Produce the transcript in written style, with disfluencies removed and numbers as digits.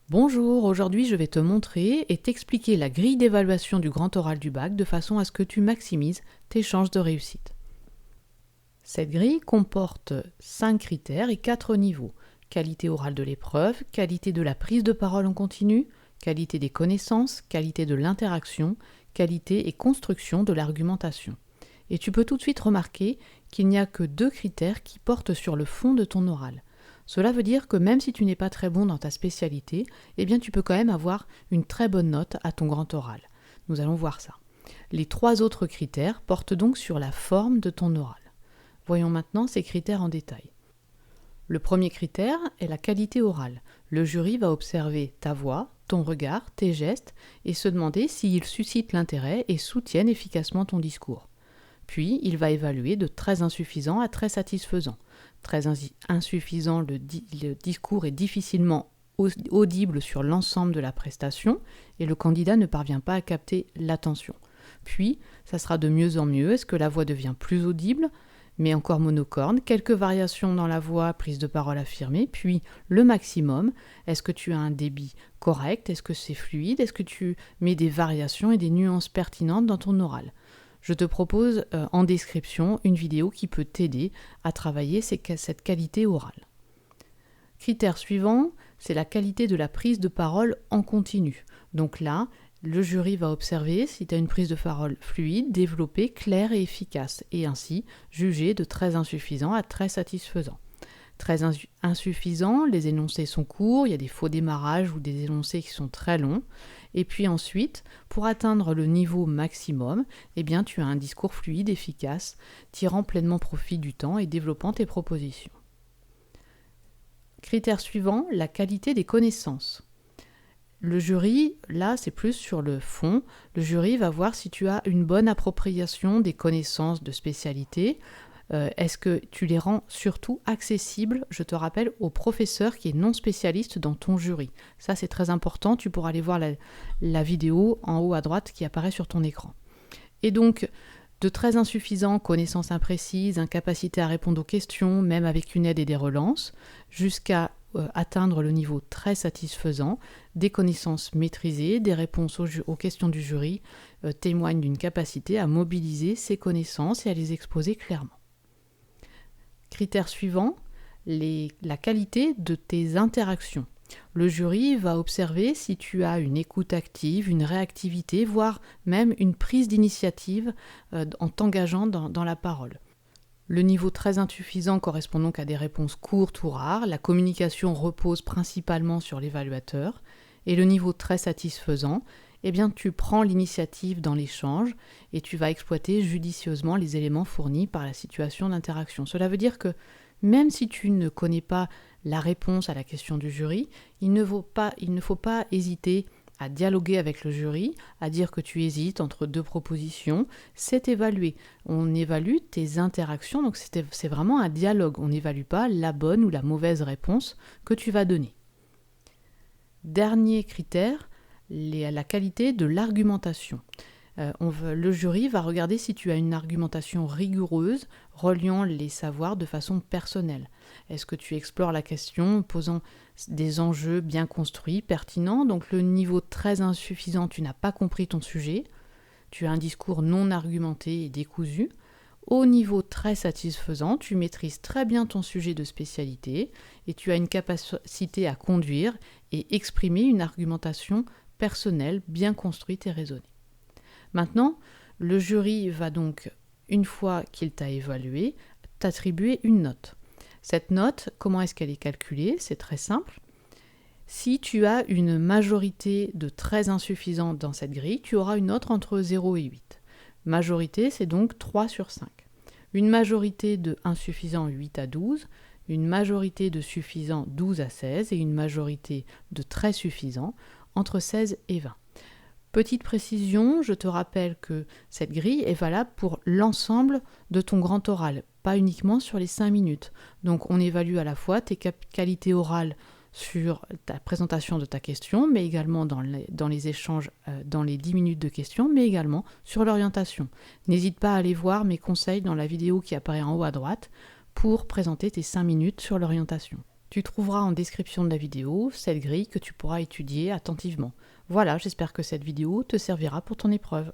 Bonjour, aujourd'hui je vais te montrer et t'expliquer la grille d'évaluation du grand oral du bac de façon à ce que tu maximises tes chances de réussite. Cette grille comporte 5 critères et 4 niveaux. Qualité orale de l'épreuve, qualité de la prise de parole en continu, qualité des connaissances, qualité de l'interaction, qualité et construction de l'argumentation. Et tu peux tout de suite remarquer qu'il n'y a que 2 critères qui portent sur le fond de ton oral. Cela veut dire que même si tu n'es pas très bon dans ta spécialité, eh bien tu peux quand même avoir une très bonne note à ton grand oral. Nous allons voir ça. Les 3 autres critères portent donc sur la forme de ton oral. Voyons maintenant ces critères en détail. Le premier critère est la qualité orale. Le jury va observer ta voix, ton regard, tes gestes et se demander s'ils suscitent l'intérêt et soutiennent efficacement ton discours. Puis, il va évaluer de très insuffisant à très satisfaisant. Très insuffisant, le discours est difficilement audible sur l'ensemble de la prestation et le candidat ne parvient pas à capter l'attention. Puis, ça sera de mieux en mieux. Est-ce que la voix devient plus audible, mais encore monocorde, quelques variations dans la voix, prise de parole affirmée, puis le maximum. Est-ce que tu as un débit correct? Est-ce que c'est fluide? Est-ce que tu mets des variations et des nuances pertinentes dans ton oral? Je te propose en description une vidéo qui peut t'aider à travailler cette qualité orale. Critère suivant, c'est la qualité de la prise de parole en continu. Donc là, le jury va observer si tu as une prise de parole fluide, développée, claire et efficace, et ainsi juger de très insuffisant à très satisfaisant. Très insuffisant, les énoncés sont courts, il y a des faux démarrages ou des énoncés qui sont très longs. Et puis ensuite, pour atteindre le niveau maximum, eh bien, tu as un discours fluide, efficace, tirant pleinement profit du temps et développant tes propositions. Critère suivant, la qualité des connaissances. Le jury, là, c'est plus sur le fond. Le jury va voir si tu as une bonne appropriation des connaissances de spécialité. Est-ce que tu les rends surtout accessibles, je te rappelle, au professeur qui est non spécialiste dans ton jury. Ça, c'est très important. Tu pourras aller voir la vidéo en haut à droite qui apparaît sur ton écran. Et donc, de très insuffisants, connaissances imprécises, incapacité à répondre aux questions, même avec une aide et des relances, jusqu'à atteindre le niveau très satisfaisant, des connaissances maîtrisées, des réponses aux questions du jury témoignent d'une capacité à mobiliser ces connaissances et à les exposer clairement. Critère suivant, la qualité de tes interactions. Le jury va observer si tu as une écoute active, une réactivité, voire même une prise d'initiative en t'engageant dans la parole. Le niveau très insuffisant correspond donc à des réponses courtes ou rares. La communication repose principalement sur l'évaluateur. Et le niveau très satisfaisant, eh bien, tu prends l'initiative dans l'échange et tu vas exploiter judicieusement les éléments fournis par la situation d'interaction. Cela veut dire que même si tu ne connais pas la réponse à la question du jury, il ne faut pas hésiter à dialoguer avec le jury, à dire que tu hésites entre 2 propositions, c'est évalué. On évalue tes interactions, donc c'est vraiment un dialogue. On n'évalue pas la bonne ou la mauvaise réponse que tu vas donner. Dernier critère, la qualité de l'argumentation. Le jury va regarder si tu as une argumentation rigoureuse, reliant les savoirs de façon personnelle. Est-ce que tu explores la question en posant des enjeux bien construits, pertinents? Donc le niveau très insuffisant, tu n'as pas compris ton sujet, tu as un discours non argumenté et décousu. Au niveau très satisfaisant, tu maîtrises très bien ton sujet de spécialité et tu as une capacité à conduire et exprimer une argumentation personnelle, bien construite et raisonnée. Maintenant, le jury va donc, une fois qu'il t'a évalué, t'attribuer une note. Cette note, comment est-ce qu'elle est calculée? C'est très simple. Si tu as une majorité de très insuffisants dans cette grille, tu auras une note entre 0 et 8. Majorité, c'est donc 3 sur 5. Une majorité de insuffisants, 8 à 12. Une majorité de suffisants, 12 à 16. Et une majorité de très suffisants, entre 16 et 20. Petite précision, je te rappelle que cette grille est valable pour l'ensemble de ton grand oral, pas uniquement sur les 5 minutes. Donc on évalue à la fois tes qualités orales sur ta présentation de ta question, mais également dans les échanges, dans les 10 minutes de questions, mais également sur l'orientation. N'hésite pas à aller voir mes conseils dans la vidéo qui apparaît en haut à droite pour présenter tes 5 minutes sur l'orientation. Tu trouveras en description de la vidéo cette grille que tu pourras étudier attentivement. Voilà, j'espère que cette vidéo te servira pour ton épreuve.